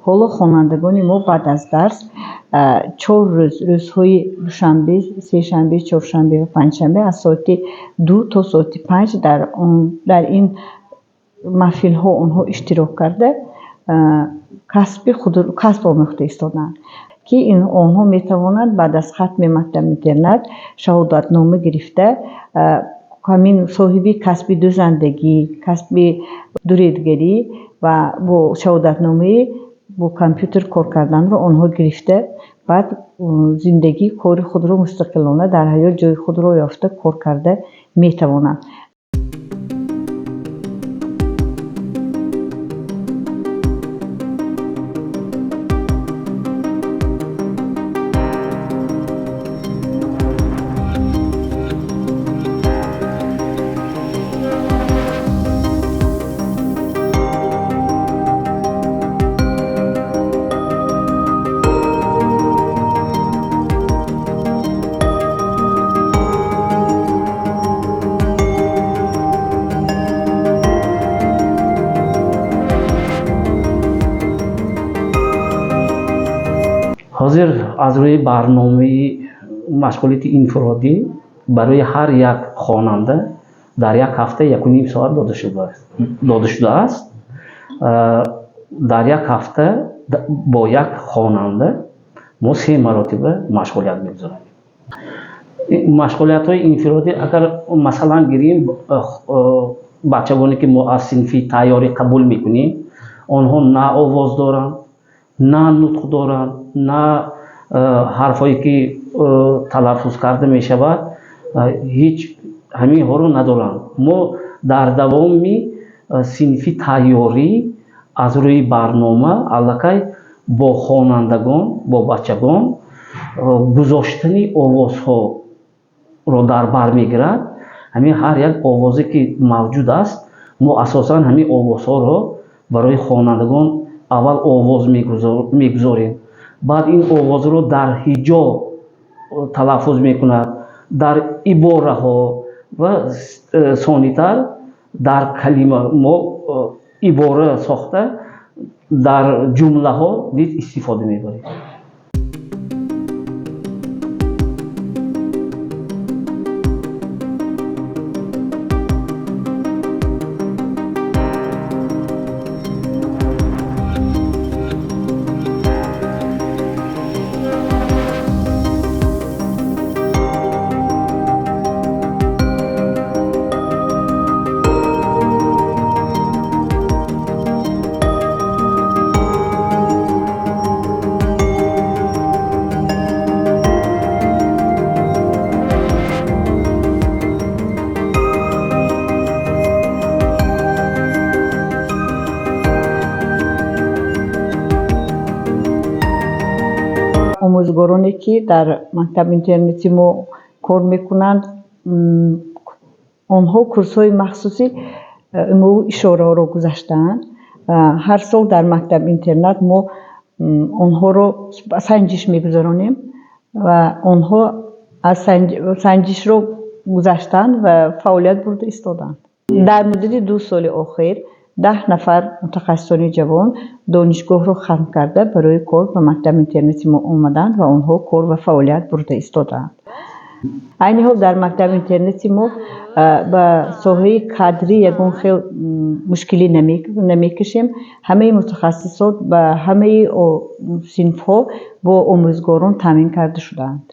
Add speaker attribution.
Speaker 1: حالا خوانندگان ما بعد از درس 4 روز روزهای دوشنبه، سه‌شنبه، چهارشنبه و پنجشنبه از ساعت 2 تا ساعت 5 در این محفل ها آنها اشتراک کرده کسب آموخته ایستادند که این آنها می توانند بعد از ختم مکتب اینترنت شهادتنامه گرفته همین صاحبی کسب دوزندگی، کسب دوریدگری و با شهادتنامه با کامپیوتر کار کردن رو آنها گرفته بعد زندگی کار خود رو مستقلانه در حیات جای خود رو یافته کار کرده می توانند.
Speaker 2: حاضر از روی برنامه مشغولیت انفرادی برای هر یک خواننده در یک هفته 1.5 ساعت داده شده است. در یک هفته با یک خواننده ما 3 مراتبه مشغولیت می‌گذاریم. مشغولیت های انفرادی اگر مثلا گیریم بچگانی که ما از صنفی تیاری قبول میکنیم آنها نه آواز دارند، نه نطق دارند، نه حرفایی که تلفظ کرده می شود هیچ همین ها رو ندارند. ما در دوام صنفی تیاری از روی برنامه علاقه با خوانندگان با بچگان گذاشتن آوازها رو در بر میگیرد. همین هر یک آوازی که موجود است ما اساسا همین آوازها رو برای خوانندگان اول آواز میگذاریم، بعد این آواز رو در هجا تلفظ میکند، در عباره ها و ثانی‌تر در کلمه ما عباره ساخته در جمله ها دید استفاده میبریم.
Speaker 1: آموزگارانی که در مکتب اینترنتی ما کار میکنند آنها کورس های مخصوصی اشاره رو گذاشتند. هر سال در مکتب اینترنت ما آنها رو سنجش میگذارانیم و آنها از سنجش رو گذاشتند و فعالیت برده ایستادند. در مدت 2 سال اخیر 10 نفر متخصصان جوان دانشگاه رو ختم کرده برای کار به مکتب اینترنتی ما اومدند و آنها کار و فعالیت برده ایستادند. عین حال در مکتب اینترنتی ما به ساحه کادری یگان خیلی مشکلی نمیکشیم. همه متخصصات به همه صنف ها با آموزگاران تامین کرده شدند.